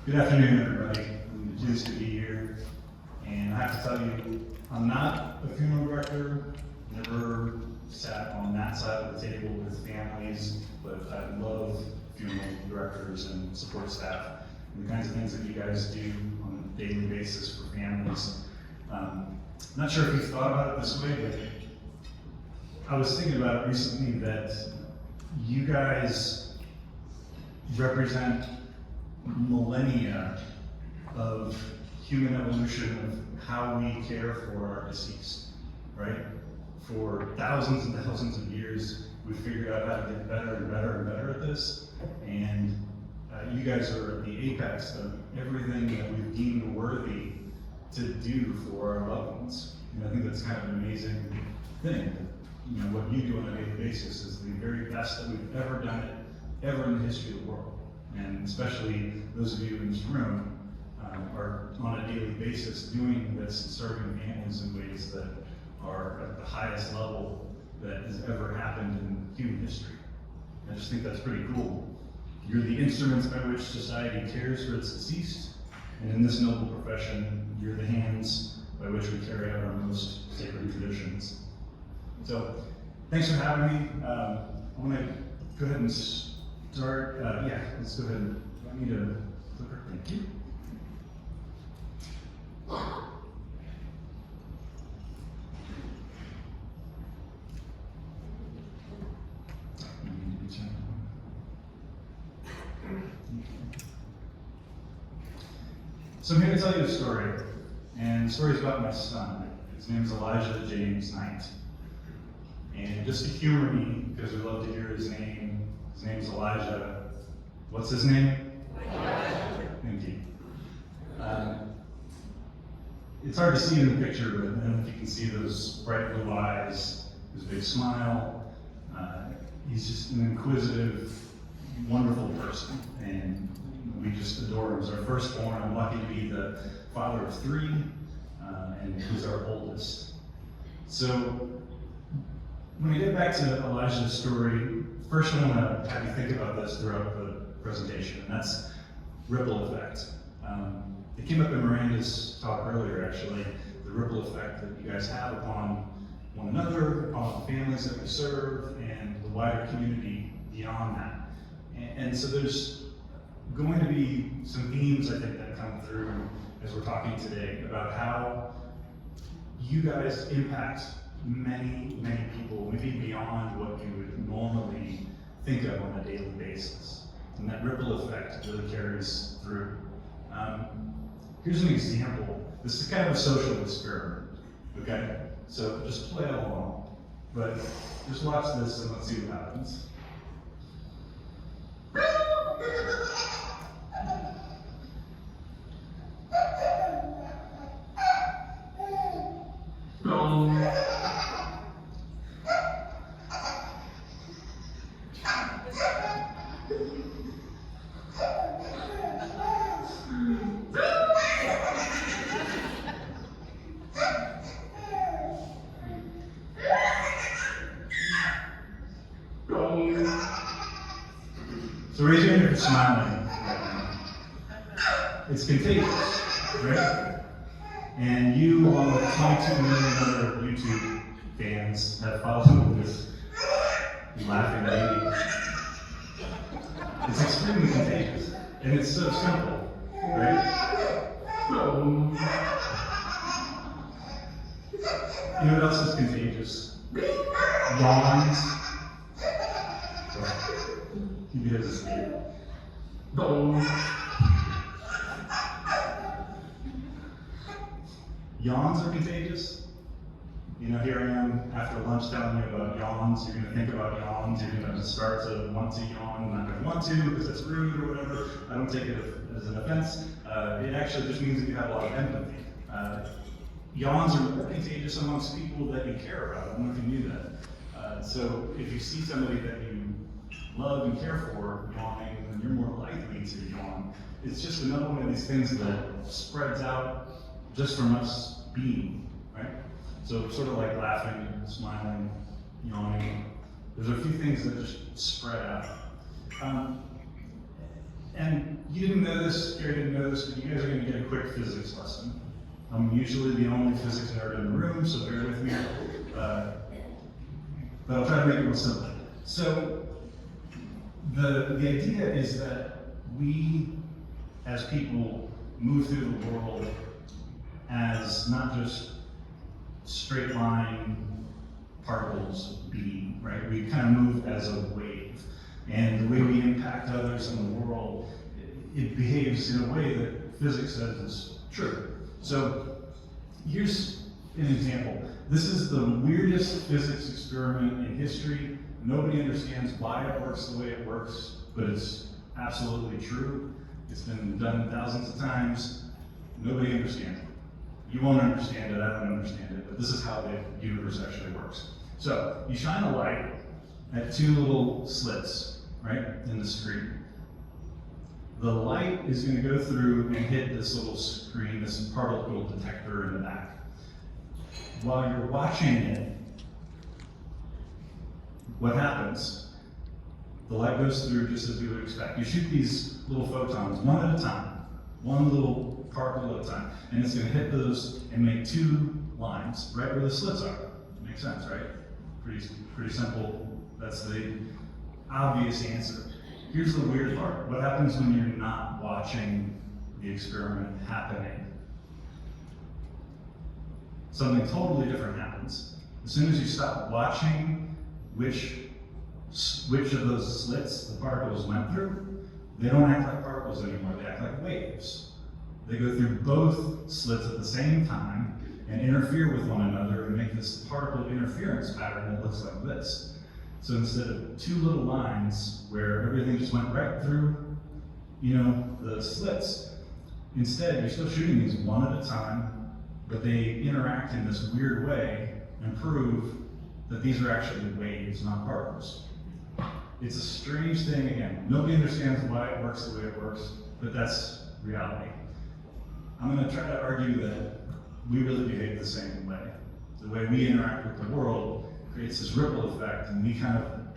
Good afternoon, everybody. I'm pleased to be here. And I have to tell you, I'm not a funeral director, never sat on that side of the table with families, but I love funeral directors and support staff and the kinds of things that you guys do on a daily basis for families. Not sure if you've thought about it this way, but I was thinking about it recently that you guys represent millennia of human evolution of how we care for our deceased, right? For thousands and thousands of years, we've figured out how to get better and better and better at this, and you guys are at the apex of everything that we've deemed worthy to do for our loved ones. And I think that's kind of an amazing thing. You know, what you do on a daily basis is the very best that we've ever done it, ever in the history of the world. And especially those of you in this room are on a daily basis doing this and serving families in ways that are at the highest level that has ever happened in human history. I just think that's pretty cool. You're the instruments by which society cares for its deceased, and in this noble profession, you're the hands by which we carry out our most sacred traditions. So, thanks for having me. I want to go ahead and start. Yeah, let's go ahead. Do I need a clicker? Thank you. So I'm here to tell you a story, and the story is about my son. His name is Elijah James Knight. And just to humor me, because we love to hear his name is Elijah. What's his name? Elijah. Thank you. It's hard to see in the picture, but I don't know if you can see those bright blue eyes, his big smile. He's just an inquisitive, wonderful person, and we just adore him. He's our firstborn. I'm lucky to be the father of three, and he's our oldest. So, when I get back to Elijah's story, first I want to have you think about this throughout the presentation, and that's ripple effect. It came up in Miranda's talk earlier, actually, the ripple effect that you guys have upon one another, upon the families that we serve, and the wider community beyond that. And so there's going to be some themes, I think, that come through as we're talking today about how you guys impact many, many people, maybe beyond what you would normally think of on a daily basis. And that ripple effect really carries through. Here's an example. This is kind of a social experiment, okay? So just play along, but just watch this and let's see what happens. So raise your hand if you're smiling right now. It's contagious, right? And you, along with 22 million other YouTube fans, have followed this laughing baby. It's extremely contagious, and it's so simple, right? You know what else is contagious? Yawns. He has a escape. Yawns are contagious. You know, here I am after lunch telling you about yawns. You're going to think about yawns. You're going to start to want to yawn. I'm not going to want to because it's rude or whatever. I don't take it as an offense. It actually just means that you have a lot of empathy. Yawns are more contagious amongst people that you care about. I don't know if you knew that. So if you see somebody that you love and care for yawning, then you're more likely to yawn. It's just another one of these things that spreads out just from us being, right? So sort of like laughing, smiling, yawning. There's a few things that just spread out. And you didn't know this, Gary didn't know this, but you guys are going to get a quick physics lesson. I'm usually the only physics nerd in the room, so bear with me. But I'll try to make it real simple. So the idea is that we, as people, move through the world as not just straight line particles being, right? We kind of move as a wave. And the way we impact others in the world, it behaves in a way that physics says is true. So here's an example. This is the weirdest physics experiment in history. Nobody understands why it works the way it works, but it's absolutely true. It's been done thousands of times. Nobody understands it. You won't understand it, I don't understand it, but this is how the universe actually works. So you shine a light at two little slits, right, in the screen. The light is going to go through and hit this little screen, this particle detector in the back. While you're watching it, what happens? The light goes through just as you would expect. You shoot these little photons one at a time, one little particle at a time, and it's going to hit those and make two lines right where the slits are. Makes sense, right? Pretty simple. That's the obvious answer. Here's the weird part. What happens when you're not watching the experiment happening? Something totally different happens. As soon as you stop watching which of those slits the particles went through, they don't act like particles anymore, they act like waves. They go through both slits at the same time and interfere with one another and make this particle interference pattern that looks like this. So instead of two little lines where everything just went right through, the slits, instead you're still shooting these one at a time, but they interact in this weird way and prove that these are actually waves, not particles. It's a strange thing, again. Nobody understands why it works the way it works, but that's reality. I'm going to try to argue that we really behave the same way. The way we interact with the world creates this ripple effect, and we kind of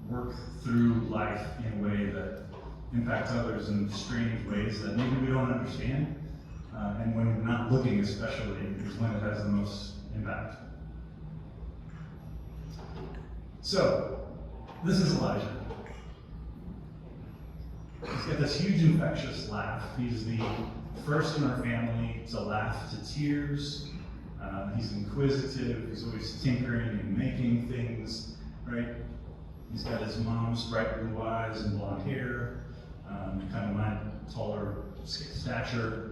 work through life in a way that impacts others in strange ways that maybe we don't understand. And when we're not looking especially, is when it has the most impact. So, this is Elijah. He's got this huge infectious laugh. He's the first in our family to laugh to tears. He's inquisitive. He's always tinkering and making things, right? He's got his mom's bright blue eyes and blonde hair, kind of my taller stature.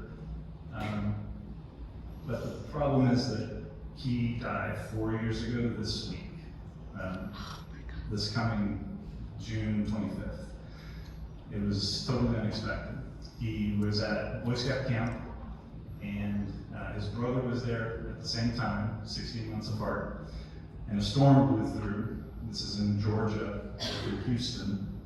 But the problem is that he died 4 years ago this week, this coming June 25th. It was totally unexpected. He was at Boy Scout camp, and his brother was there at the same time, 16 months apart, and a storm blew through. This is in Georgia, in Houston.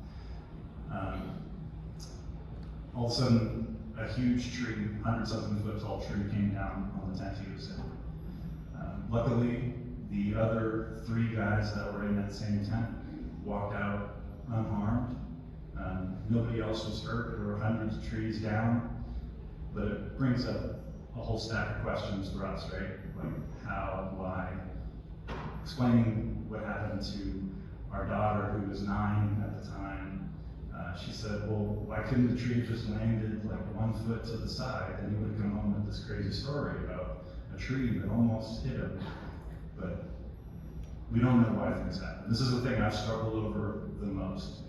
All of a sudden, a huge tree, 100-something foot tall tree, came down on the tent he was in. Luckily, the other 3 guys that were in that same tent walked out unharmed. Nobody else was hurt. There were hundreds of trees down, but it brings up a whole stack of questions for us, right? Like how, why, explaining what happened to our daughter, who was 9 at the time. She said, well, why couldn't the tree have just landed like 1 foot to the side, and he would have come home with this crazy story about a tree that almost hit him. But we don't know why things happen. This is the thing I've struggled over the most.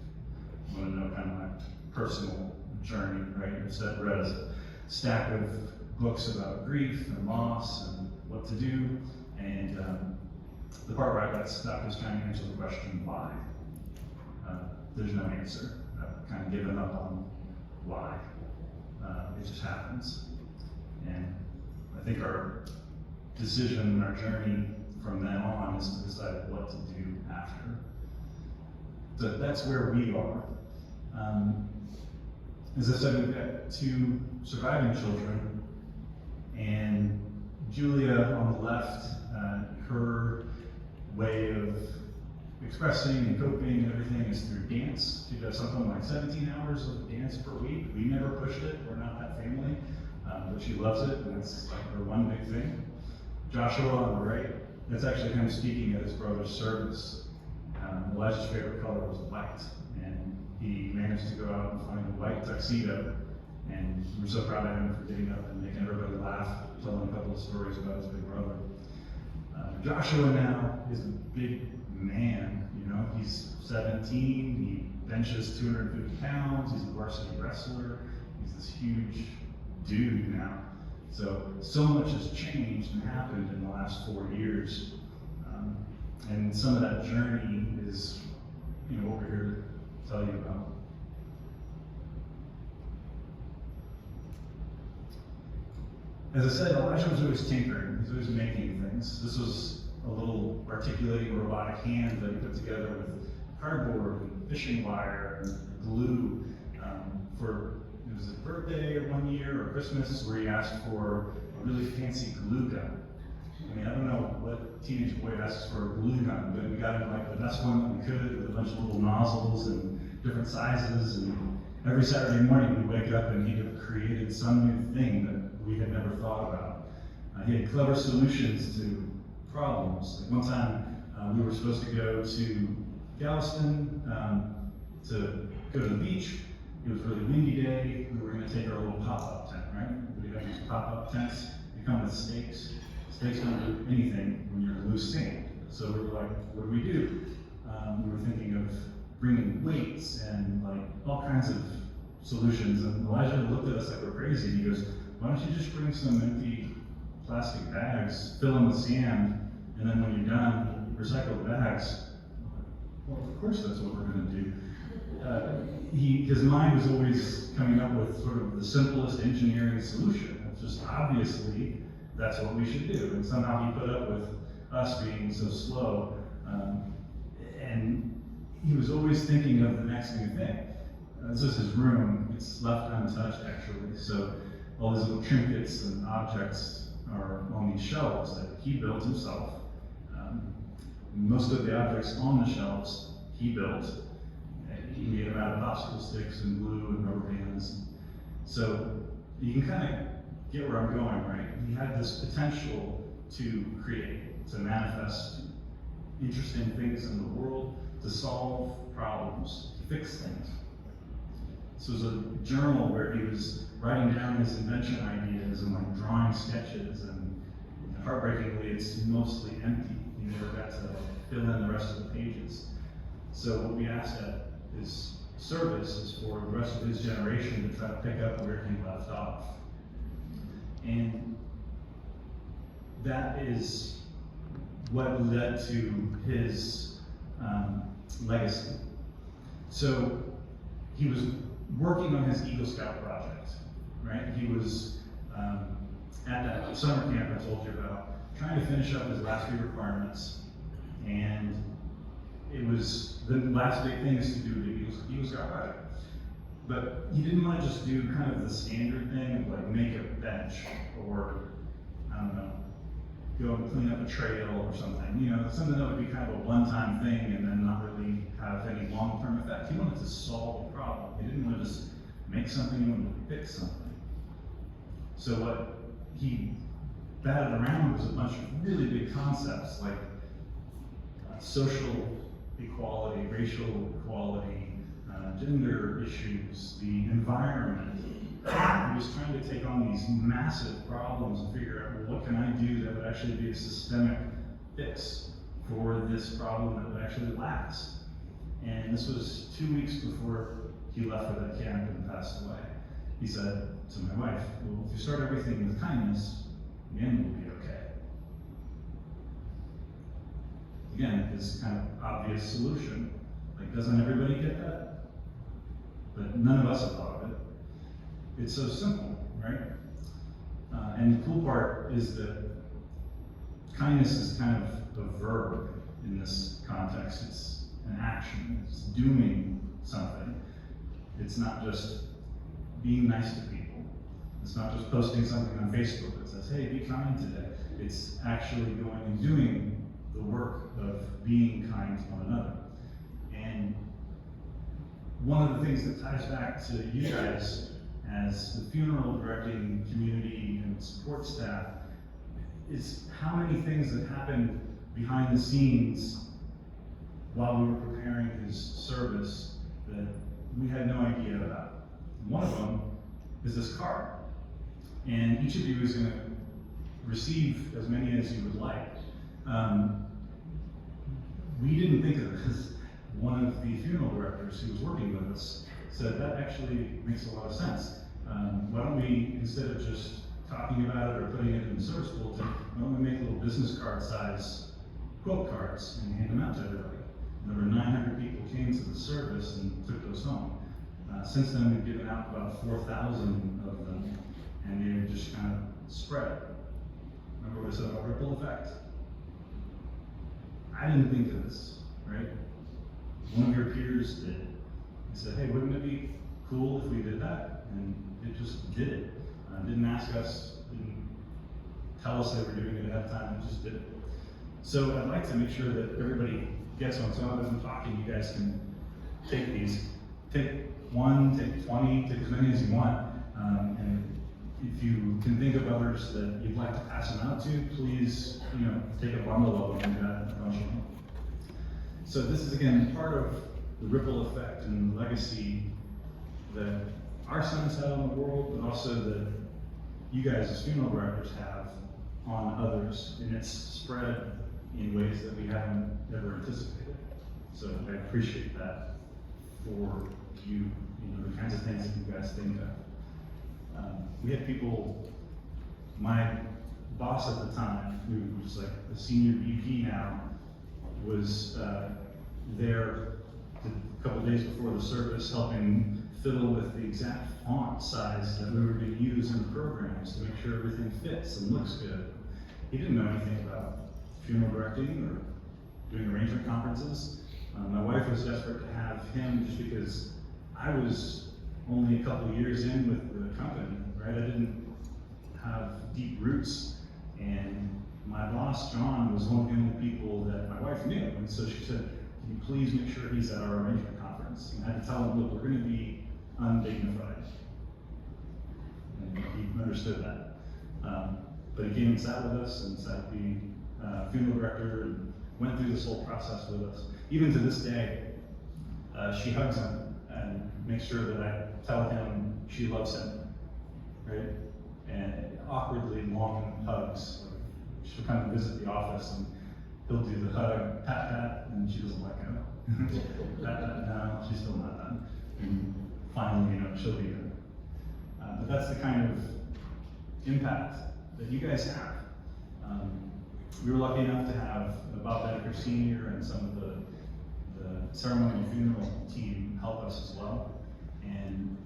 I want to know kind of my personal journey, right? I've read a stack of books about grief and loss and what to do, and the part where I got stuck is trying to answer the question, why? There's no answer. I've kind of given up on why. It just happens. And I think our decision, our journey from then on is to decide what to do after. So that's where we are. As I said, we've got 2 surviving children, and Julia on the left, her way of expressing and coping and everything is through dance. She does something like 17 hours of dance per week. We never pushed it, we're not that family, but she loves it, and it's like her one big thing. Joshua on the right, that's actually him speaking at his brother's service. Elijah's favorite color was white, and he managed to go out and find a white tuxedo, and we're so proud of him for getting up and making everybody laugh, telling a couple of stories about his big brother. Joshua now is a big man, you know, he's 17, he benches 250 pounds, he's a varsity wrestler, he's this huge dude now. So much has changed and happened in the last 4 years. And some of that journey is, you know, what we're here to tell you about. As I said, Elijah was always tinkering, he's always making things. This was a little articulating robotic hand that he put together with cardboard and fishing wire and glue for, it was his birthday or 1 year or Christmas where he asked for a really fancy glue gun. I mean, I don't know what teenage boy asks for a glue gun, but we got him like the best one that we could with a bunch of little nozzles and different sizes. And every Saturday morning we'd wake up and he'd have created some new thing that we had never thought about. He had clever solutions to problems. Like one time we were supposed to go to Galveston to go to the beach. It was a really windy day. We were going to take our little pop-up tent, right? We have these pop-up tents. They come with stakes. Stakes don't do anything when you're in loose sand. So we were like, what do we do? We were thinking of bringing weights and like all kinds of solutions. And Elijah looked at us like we're crazy. He goes, why don't you just bring some empty plastic bags, fill them with sand, and then when you're done, recycle the bags. Well, of course that's what we're going to do. His mind was always coming up with sort of the simplest engineering solution. It's just obviously that's what we should do. And somehow he put up with us being so slow. And he was always thinking of the next new thing. This is his room. It's left untouched, actually. So all these little trinkets and objects are on these shelves that he built himself. Most of the objects on the shelves he built. He made them out of popsicle sticks and glue and rubber bands. So you can kind of get where I'm going, right? He had this potential to create, to manifest interesting things in the world, to solve problems, to fix things. This was a journal where he was writing down his invention ideas and like drawing sketches, and heartbreakingly, it's mostly empty. He never got to fill in the rest of the pages. So what we asked at his service is for the rest of his generation to try to pick up where he left off. And that is what led to his legacy. So he was working on his Eagle Scout project, right? He was at that summer camp I told you about, trying to finish up his last few requirements, and it was the last big thing is to do the Eagle Scout project. But he didn't want to just do kind of the standard thing of like make a bench or, I don't know, go and clean up a trail or something. You know, something that would be kind of a one-time thing and then not really have any long-term effect. He wanted to solve a problem. He didn't want to just make something, he wanted to fix something. So what he batted around was a bunch of really big concepts like social equality, racial equality, gender issues, the environment. He was trying to take on these massive problems and figure out, well, what can I do that would actually be a systemic fix for this problem that would actually last? And this was 2 weeks before he left for that camp and passed away. He said to my wife, well, if you start everything with kindness, the end will be okay. Again, his kind of obvious solution. Like, doesn't everybody get that? But none of us have thought of it. It's so simple, right? And the cool part is that kindness is kind of a verb in this context. It's an action. It's doing something. It's not just being nice to people. It's not just posting something on Facebook that says, hey, be kind today. It's actually going and doing the work of being kind to one another. And one of the things that ties back to you guys as the funeral directing community and support staff is how many things that happened behind the scenes while we were preparing his service that we had no idea about. One of them is this card. And each of you is going to receive as many as you would like. We didn't think of this. One of the funeral directors who was working with us said that actually makes a lot of sense. Why don't we, instead of just talking about it or putting it in the service bulletin, why don't we make little business card size quote cards and hand them out to everybody? And over 900 people came to the service and took those home. Since then, we've given out about 4,000 of them, and they've just kind of spread. Remember what I said about ripple effect? I didn't think of this, right? One of your peers did. He said, hey, wouldn't it be cool if we did that? And it just did it. Didn't ask us, didn't tell us they were doing it ahead of time, it just did it. So I'd like to make sure that everybody gets one. So as I'm talking, you guys can take these. Take one, take 20, take as many as you want. And if you can think of others that you'd like to pass them out to, please, take a bundle of them and got a bunch of them. So this is again part of the ripple effect and the legacy that our sons had on the world, but also that you guys as funeral directors have on others, and it's spread in ways that we haven't ever anticipated. So I appreciate that for you, the kinds of things that you guys think of. We had people, my boss at the time, who was like the senior VP now, was there a couple of days before the service helping fiddle with the exact font size that we were going to use in the programs to make sure everything fits and looks good. He didn't know anything about funeral directing or doing arrangement conferences. My wife was desperate to have him just because I was only a couple of years in with the company, right? I didn't have deep roots, and my boss, John, was one of the only people that my wife knew, and so she said, can you please make sure he's at our arrangement conference? And I had to tell him, look, we're going to be undignified. And he understood that. But he came and sat with us and sat with the funeral director and went through this whole process with us. Even to this day, she hugs him and makes sure that I tell him she loves him, right? And awkwardly long hugs. She'll come and visit the office and he'll do the hug, pat, pat, and she doesn't let go. Pat, pat, no, she's still not done. And finally, she'll be done. But that's the kind of impact that you guys have. We were lucky enough to have Bob Bedecker Sr. and some of the ceremonial funeral team help us as well. And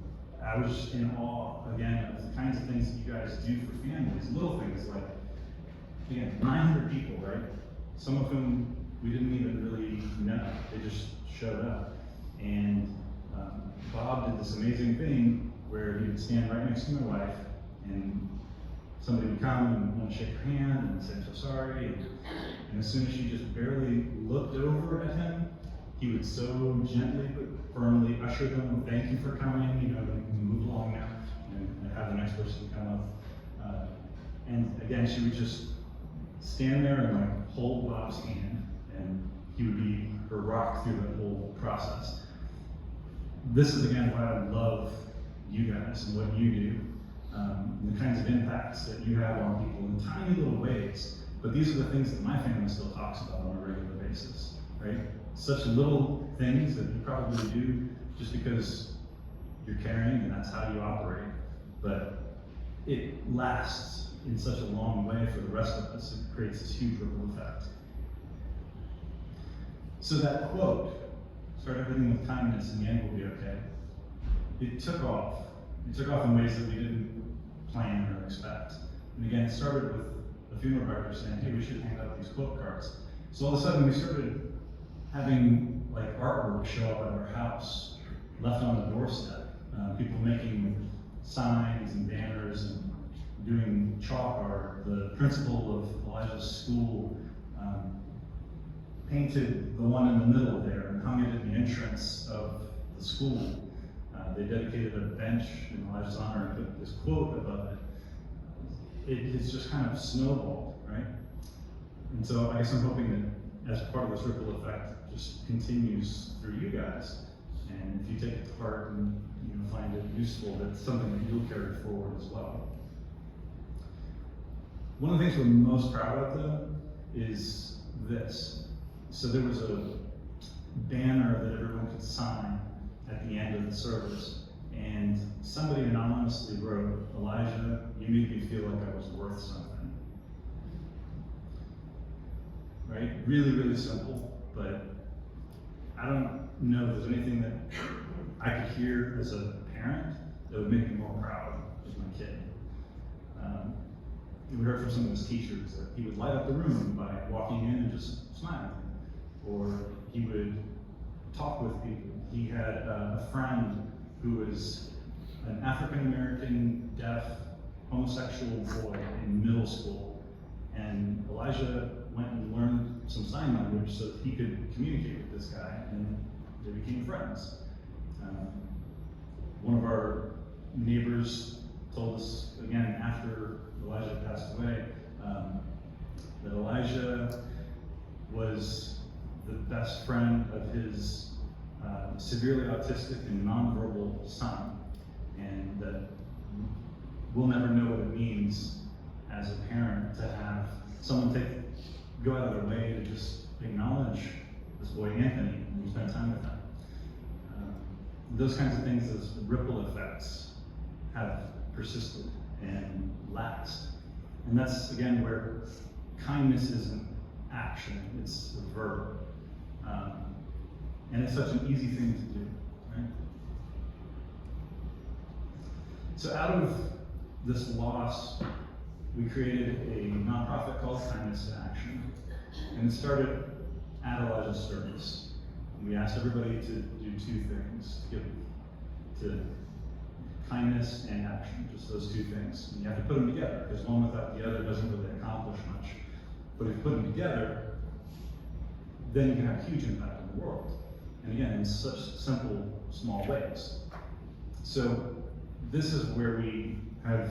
I was just in awe, again, of the kinds of things that you guys do for families, little things like, again, 900 people, right? Some of whom we didn't even really know, they just showed up. And Bob did this amazing thing where he would stand right next to my wife, and somebody would come and want to shake her hand and say, I'm so sorry. And as soon as she just barely looked over at him, he would so gently but firmly usher them, thank you for coming, we can move along now, and have the next person come up. And again, she would just stand there and hold Bob's hand, and he would be her rock through the whole process. This is again why I love you guys and what you do, the kinds of impacts that you have on people in tiny little ways. But these are the things that my family still talks about on a regular basis, right? Such little things that you probably do just because you're caring and that's how you operate. But it lasts in such a long way for the rest of us. It creates this huge ripple effect. So that quote, start everything with kindness and the end will be okay. It took off. It took off in ways that we didn't plan or expect. And again, it started with the funeral director saying, hey, we should hand out these quote cards. So all of a sudden we started having artwork show up at our house, left on the doorstep. People making signs and banners and doing chalk art. The principal of Elijah's school painted the one in the middle there and hung it in the entrance of the school. They dedicated a bench in Elijah's honor and put this quote above it. It's just kind of snowballed, right? And so I guess I'm hoping that as part of this ripple effect just continues through you guys. And if you take it to heart and find it useful, that's something that you'll carry forward as well. One of the things we're most proud of, though, is this. So there was a banner that everyone could sign at the end of the service, and somebody anonymously wrote, "Elijah, you made me feel like I was worth something." Right? Really, really simple, but I don't know if there's anything that I could hear as a parent that would make me more proud of my kid. We heard from some of his teachers that he would light up the room by walking in and just smiling, or he would talk with people. He had a friend who was an African-American, deaf, homosexual boy in middle school, and Elijah went and learned some sign language so that he could communicate with this guy, and they became friends. One of our neighbors told us, again, after Elijah passed away, that Elijah was the best friend of his severely autistic and nonverbal son, and that we'll never know what it means as a parent to have someone go out of their way to just acknowledge this boy Anthony when you spend time with him. Those kinds of things, those ripple effects, have persisted and last. And that's, again, where kindness isn't action, it's a verb. And it's such an easy thing to do, right? So out of this loss, we created a nonprofit called Kindness to Action, and it started at Elijah's service. And we asked everybody to do two things, to give to kindness and action, just those two things. And you have to put them together, because one without the other doesn't really accomplish much. But if you put them together, then you can have a huge impact on the world. And again, in such simple, small ways. So this is where we have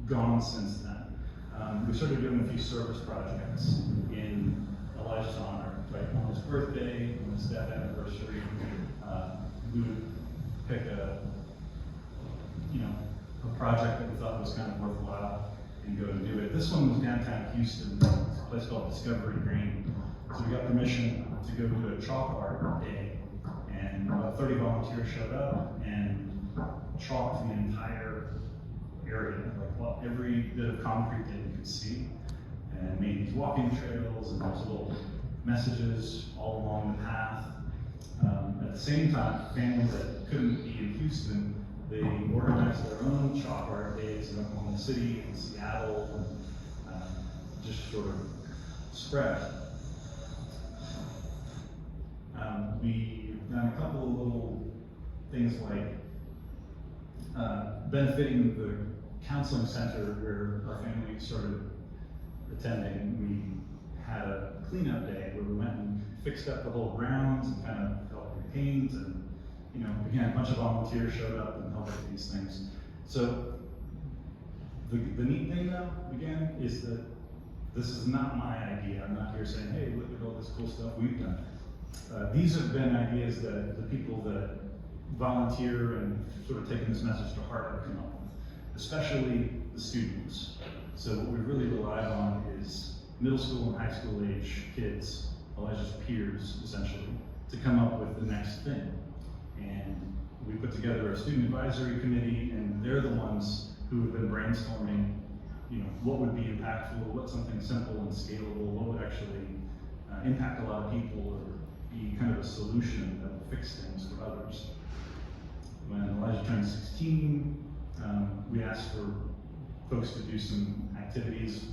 gone since then. We started doing a few service projects in Elijah's honor, right? On his birthday, on his death anniversary, we would pick a project that we thought was kind of worthwhile and go and do it. This one was downtown Houston, a place called Discovery Green. So we got permission to go to a chalk art day, and about 30 volunteers showed up and chalked the entire area, like every bit of concrete that you could see, and made these walking trails, and there's little messages all along the path. At the same time, families that couldn't be in Houston, they organized their own chalk art days in Oklahoma City and Seattle, and just sort of spread. We've done a couple of little things like benefiting the counseling center where our family started attending. We had a cleanup day where we went and fixed up the whole grounds and kind of helped repaint, and again, a bunch of volunteers showed up and helped with these things. So the neat thing, though, again, is that this is not my idea. I'm not here saying, hey, look at all this cool stuff we've done. These have been ideas that the people that volunteer and sort of taken this message to heart have come up with, especially the students. So what we really rely on is middle school and high school age kids, Elijah's peers, essentially, to come up with the next thing. And we put together a student advisory committee, and they're the ones who have been brainstorming, what would be impactful, what's something simple and scalable, what would actually impact a lot of people, or be kind of a solution that will fix things for others. When Elijah turned 16, we asked for folks to do some activities.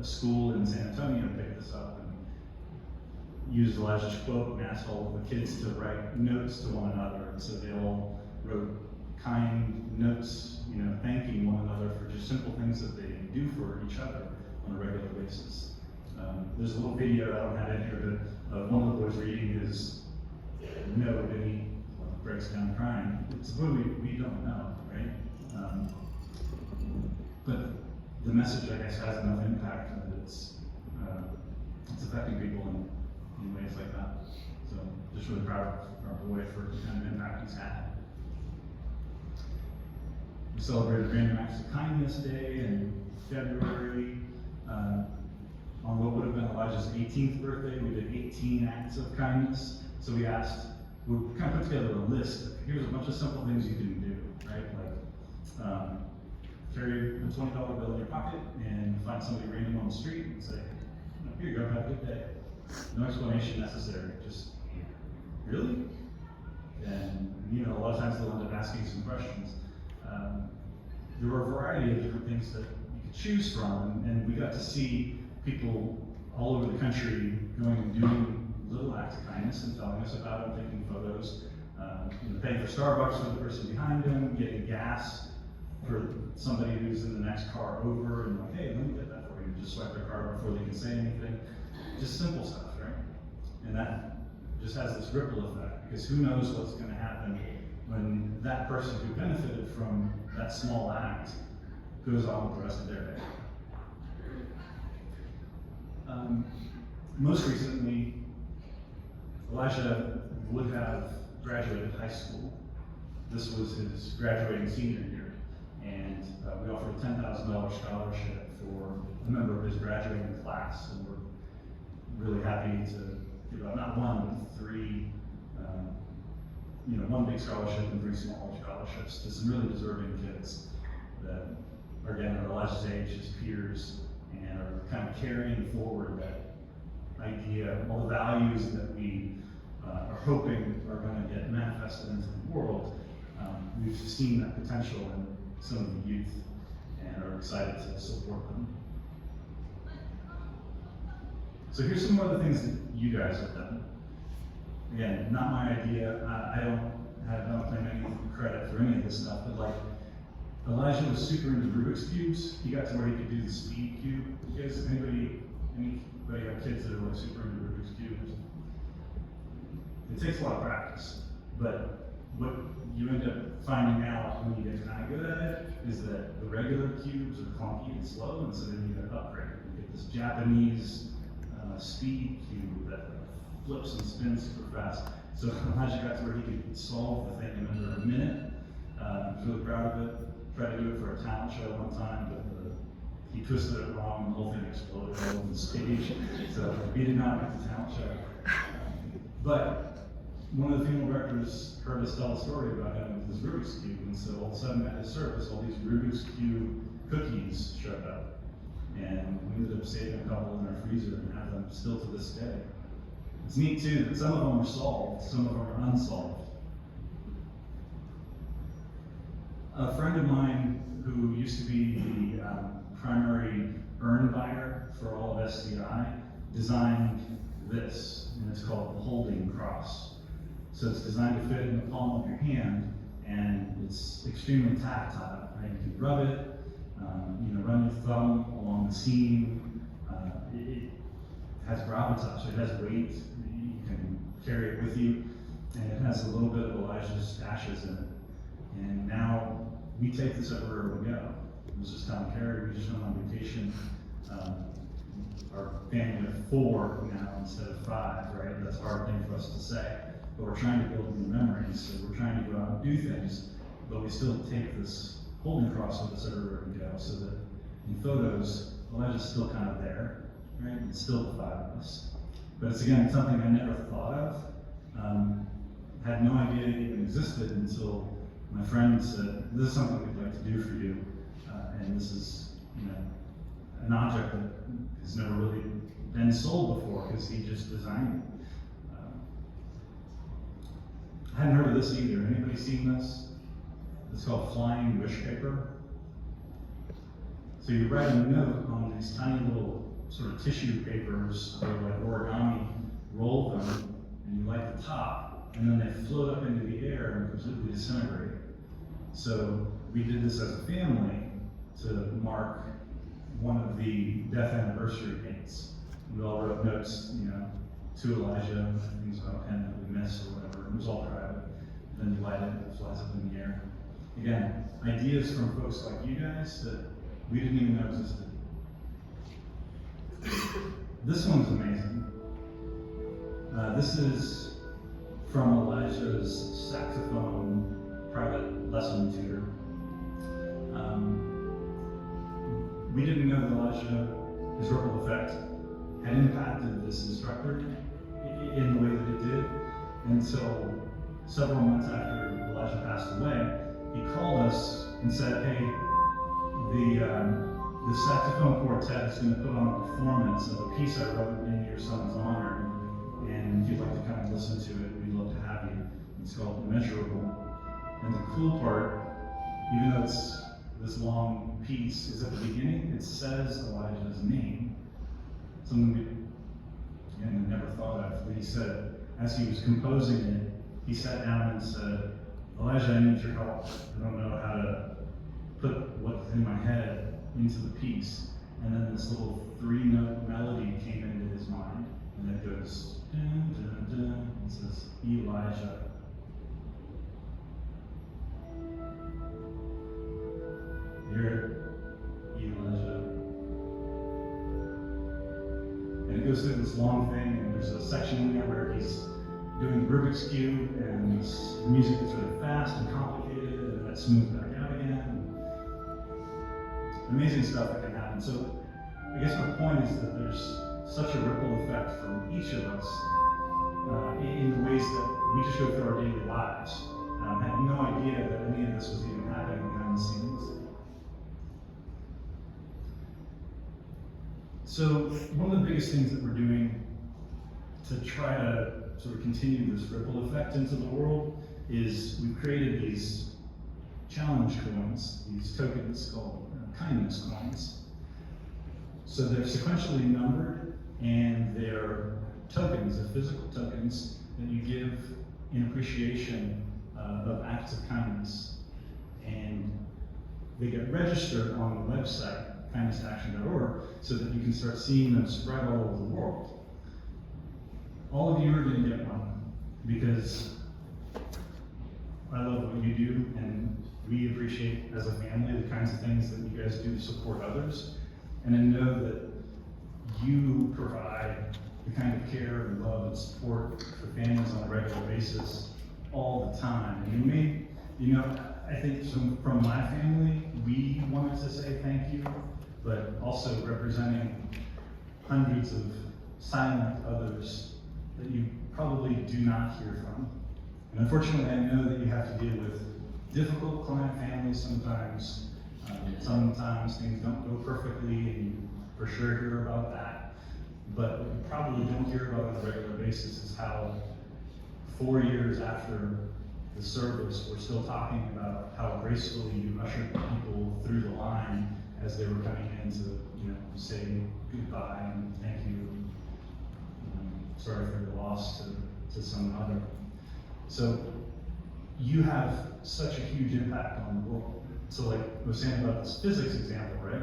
A school in San Antonio picked this up and used Elijah's quote and asked all of the kids to write notes to one another. And so they all wrote kind notes, thanking one another for just simple things that they do for each other on a regular basis. There's a little video I don't have in here, but one of the boys reading his note, and he breaks down crying. It's a boy we don't know, right? But the message, I guess, has enough impact that it's affecting people in ways like that. So just really proud of our boy for the kind of impact he's had. We celebrated Random Acts of Kindness Day in February. On what would have been Elijah's 18th birthday, we did 18 acts of kindness. So we kind of put together a list. Here's a bunch of simple things you can do, right? Like carry a $20 bill in your pocket and find somebody random on the street and say, here you go, have a good day. No explanation necessary, just, really? And, a lot of times they'll end up asking some questions. There were a variety of different things that you could choose from, and we got to see people all over the country going and doing little acts of kindness and telling us about it, taking photos, paying for Starbucks for the person behind them, getting gas for somebody who's in the next car over, and like, hey, let me get that for you. Just swipe their card before they can say anything. Just simple stuff, right? And that just has this ripple effect, because who knows what's going to happen when that person who benefited from that small act goes on with the rest of their day. Most recently, Elijah would have graduated high school. This was his graduating senior year, and we offered a $10,000 scholarship for a member of his graduating class, and we're really happy to give out not one, but three, one big scholarship and three small scholarships to some really deserving kids that are, again, are Elijah's age, his peers, and are kind of carrying forward that idea, all the values that we are hoping are going to get manifested into the world. We've seen that potential in some of the youth and are excited to support them. So here's some more of the things that you guys have done. Again, not my idea. I don't claim any credit for any of this stuff, but like, Elijah was super into Rubik's Cubes. He got to where he could do the speed cube. You guys, anybody have kids that are like super into Rubik's Cubes? It takes a lot of practice, but what you end up finding out when you get kind of good at it is that the regular cubes are clunky and slow, and so then you get an upgrade. You get this Japanese speed cube that flips and spins super fast. So Elijah got to where he could solve the thing in under a minute. I was really proud of it. Tried to do it for a talent show one time, but he twisted it wrong and the whole thing exploded all over the stage. So he did not make the talent show. But one of the funeral directors heard us tell a story about him with his Rubik's Cube, and so all of a sudden at his service, all these Rubik's Cube cookies showed up. And we ended up saving a couple in our freezer and have them still to this day. It's neat too that some of them are solved, some of them are unsolved. A friend of mine who used to be the primary urn buyer for all of SCI designed this, and it's called the holding cross. So it's designed to fit in the palm of your hand, and it's extremely tactile. Right? You can rub it, run your thumb along the seam. It has gravitas, it has weight. You can carry it with you, and it has a little bit of Elijah's ashes in it. And now we take this everywhere we go. It was just Tom Carey, we just went on vacation. Our family of 4 now instead of 5, right? That's a hard thing for us to say. But we're trying to build new memories, so we're trying to go out and do things, but we still take this holding cross with us everywhere we go, so that in photos, Elijah's still kind of there, right? It's still the 5 of us. But it's, again, something I never thought of. Had no idea it even existed until my friend said, this is something we'd like to do for you, and this is, an object that has never really been sold before, because he just designed it. I hadn't heard of this either. Anybody seen this? It's called flying wish paper. So you write a note on these tiny little sort of tissue papers, or like origami, roll them, and you light the top, and then they float up into the air and completely disintegrate. So we did this as a family to mark one of the death anniversary dates. We all wrote notes, to Elijah, things about him that we missed or whatever. It was all private. And then you light it and it flies up in the air. Again, ideas from folks like you guys that we didn't even know existed. This one's amazing. This is from Elijah's saxophone private lesson tutor. We didn't know that Elijah, his ripple effect, had impacted this instructor in the way that it did until several months after Elijah passed away. He called us and said, hey, the saxophone quartet is going to put on a performance of a piece I wrote in your son's honor, and if you'd like to come and listen to it, we'd love to have you. It's called Immeasurable. And the cool part, even though it's this long piece, is at the beginning, it says Elijah's name. Something we, again, never thought of. But he said, as he was composing it, he sat down and said, Elijah, I need your help. I don't know how to put what's in my head into the piece. And then this little 3-note melody came into his mind, and it goes, dun, dun, dun. It says, Elijah. Hear it, Elijah. And it goes through this long thing, and there's a section in there where he's doing Rubik's Cube, and it's music that's really fast and complicated, and that's smoothed back out again. Amazing stuff that can happen. So I guess my point is that there's such a ripple effect from each of us in the ways that we just go through our daily lives. I had no idea that any of this was even happening behind the scenes. So one of the biggest things that we're doing to try to sort of continue this ripple effect into the world is we've created these challenge coins, these tokens called kindness coins. So they're sequentially numbered, and they're tokens, they're physical tokens that you give in appreciation of acts of kindness. And they get registered on the website, kindnessaction.org, so that you can start seeing them spread all over the world. All of you are going to get one, because I love what you do, and we appreciate as a family the kinds of things that you guys do to support others. And I know that you provide the kind of care and love and support for families on a regular basis all the time. And I think from my family, we wanted to say thank you, but also representing hundreds of silent others that you probably do not hear from. And unfortunately, I know that you have to deal with difficult client families sometimes. Sometimes things don't go perfectly, and you for sure hear about that. But what you probably don't hear about on a regular basis is how 4 years after the service, we're still talking about how gracefully you ushered people through the line as they were coming in to, say goodbye and thank you. Sorry for your loss to some other. So you have such a huge impact on the world. So like I was saying about this physics example, right?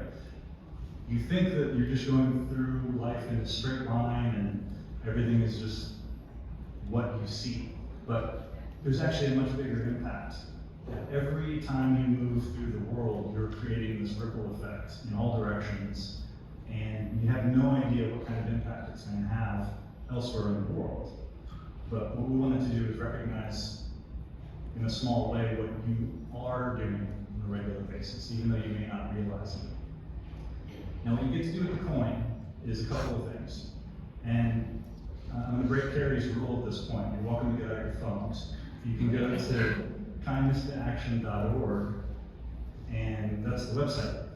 You think that you're just going through life in a straight line and everything is just what you see. But there's actually a much bigger impact. Every time you move through the world, you're creating this ripple effect in all directions, and you have no idea what kind of impact it's going to have elsewhere in the world. But what we wanted to do is recognize in a small way what you are doing on a regular basis, even though you may not realize it. Now, what you get to do with the coin is a couple of things. And I'm going to break Carrie's rule at this point. You're welcome to get out your phones. You can go to kindnesstaaction.org, and that's the website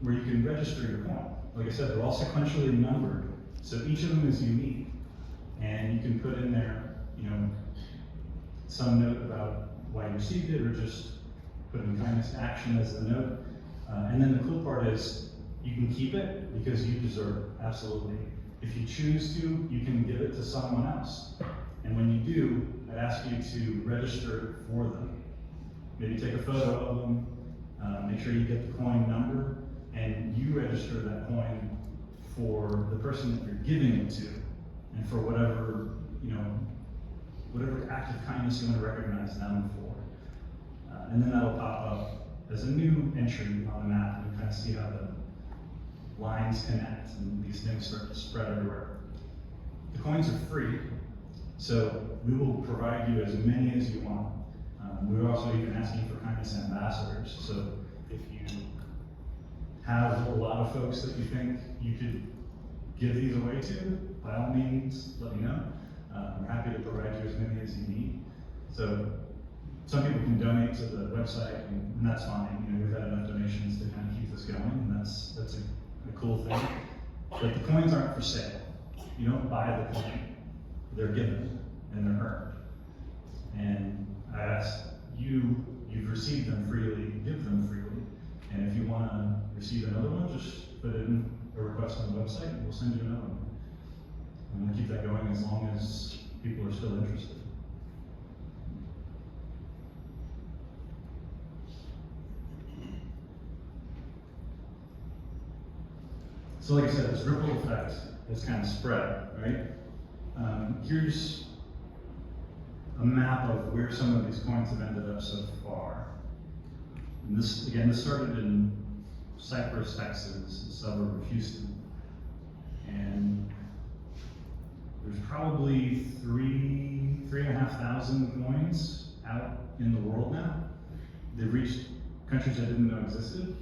where you can register your coin. Like I said, they're all sequentially numbered, so each of them is unique. And you can put in there, some note about why you received it, or just put in kindness to action as the note. And then the cool part is you can keep it because you deserve it, absolutely. If you choose to, you can give it to someone else. And when you do, I'd ask you to register it for them. Maybe take a photo of them, make sure you get the coin number, and you register that coin for the person that you're giving it to, and for whatever, whatever act of kindness you want to recognize them for. And then that'll pop up as a new entry on the map, and you kind of see how the lines connect and these things start to spread everywhere. The coins are free, so we will provide you as many as you want. We're also even asking for kindness ambassadors, so if you have a lot of folks that you think you could give these away to, by all means, let me know. I'm happy to provide you as many as you need. So some people can donate to the website, and that's fine. We've had enough donations to kind of keep this going, and that's a cool thing. But the coins aren't for sale. You don't buy the coin. They're given, and they're earned. And I ask you've received them freely, give them freely. And if you want to receive another one, just put in a request on the website, and we'll send you another one. I'm going to keep that going as long as people are still interested. So like I said, this ripple effect has kind of spread, right? Here's a map of where some of these coins have ended up so far. And this started in Cypress, Texas, a suburb of Houston. And there's probably 3,500 coins out in the world now. They've reached countries I didn't know existed.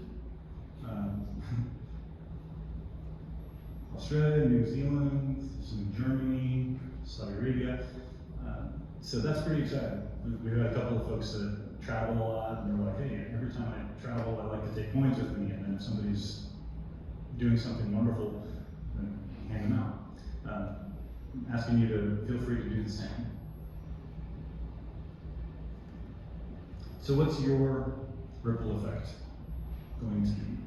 Australia, New Zealand, some Germany, Saudi Arabia. So that's pretty exciting. We've had a couple of folks that travel a lot, and they're like, hey, every time I travel, I like to take coins with me, and then if somebody's doing something wonderful, then hand them out. I'm asking you to feel free to do the same. So what's your ripple effect going to be?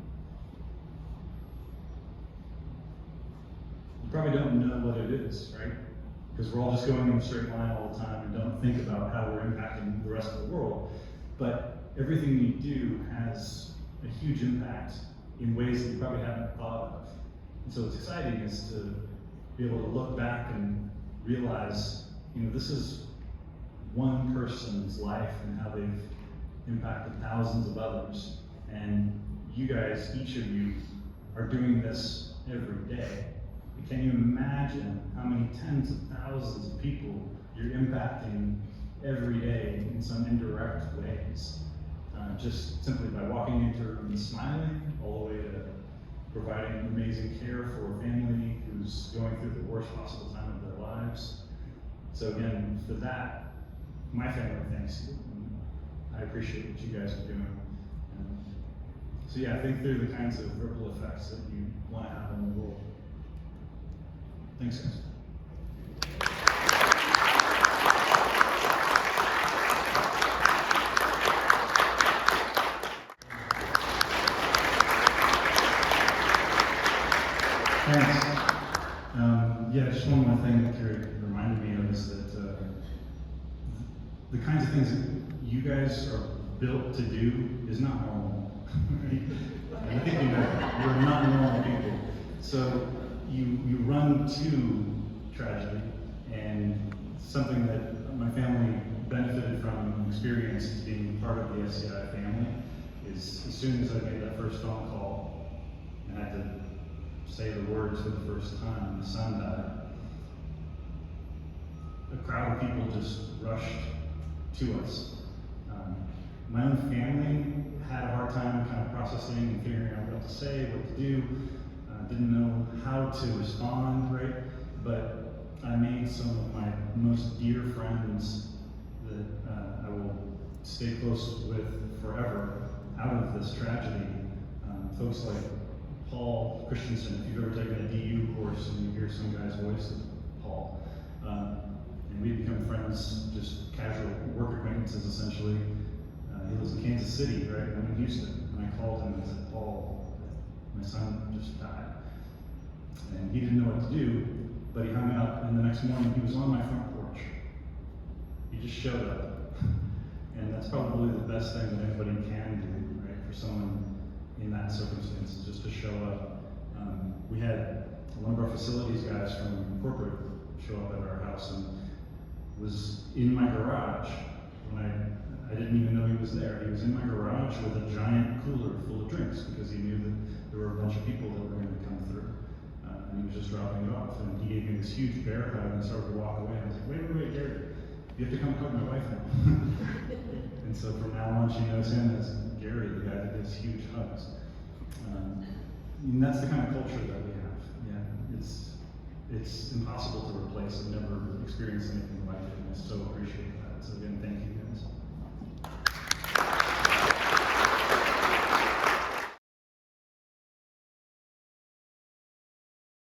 You probably don't know what it is, right? Because we're all just going in a straight line all the time and don't think about how we're impacting the rest of the world. But everything we do has a huge impact in ways that you probably haven't thought of. And so what's exciting is to be able to look back and realize, this is one person's life and how they've impacted thousands of others. And you guys, each of you, are doing this every day. Can you imagine how many tens of thousands of people you're impacting every day in some indirect ways? Just simply by walking into a room and smiling, all the way to providing amazing care for a family who's going through the worst possible time of their lives. So again, for that, my family thanks you. I appreciate what you guys are doing. So yeah, think through the kinds of ripple effects that you want to have in the world. Thanks, guys. Thanks. Yeah, just one more thing that Carrie reminded me of is that the kinds of things that you guys are built to do is not normal. Right? And I think you know that. You're not normal people. So you run to tragedy, and something that my family benefited from and experienced being part of the SCI family is as soon as I made that first phone call and I had to say the words for the first time, my son died, a crowd of people just rushed to us. My own family had a hard time kind of processing and figuring out what to say, what to do. Didn't know how to respond, right? But I made some of my most dear friends that I will stay close with forever out of this tragedy. Folks like Paul Christensen, if you've ever taken a DU course and you hear some guy's voice, it's Paul. And we become friends, just casual work acquaintances essentially. He lives in Kansas City, right? I'm in Houston. And I called him and said, Paul, my son just died. And he didn't know what to do, but he hung up, and the next morning he was on my front porch. He just showed up. And that's probably the best thing that anybody can do, right? For someone in that circumstance, is just to show up. We had one of our facilities guys from corporate show up at our house and was in my garage when I didn't even know he was there. He was in my garage with a giant cooler full of drinks because he knew that there were a bunch of people that were going to come through. And he was just dropping it off. And he gave me this huge bear hug and started to walk away. And I was like, wait, Gary, you have to come hug my wife now. And so from now on, she knows him as Gary, the guy that gives huge hugs. And that's the kind of culture that we have. Yeah, it's impossible to replace. I've never experienced anything like it, and I so appreciate that. So again, thank you.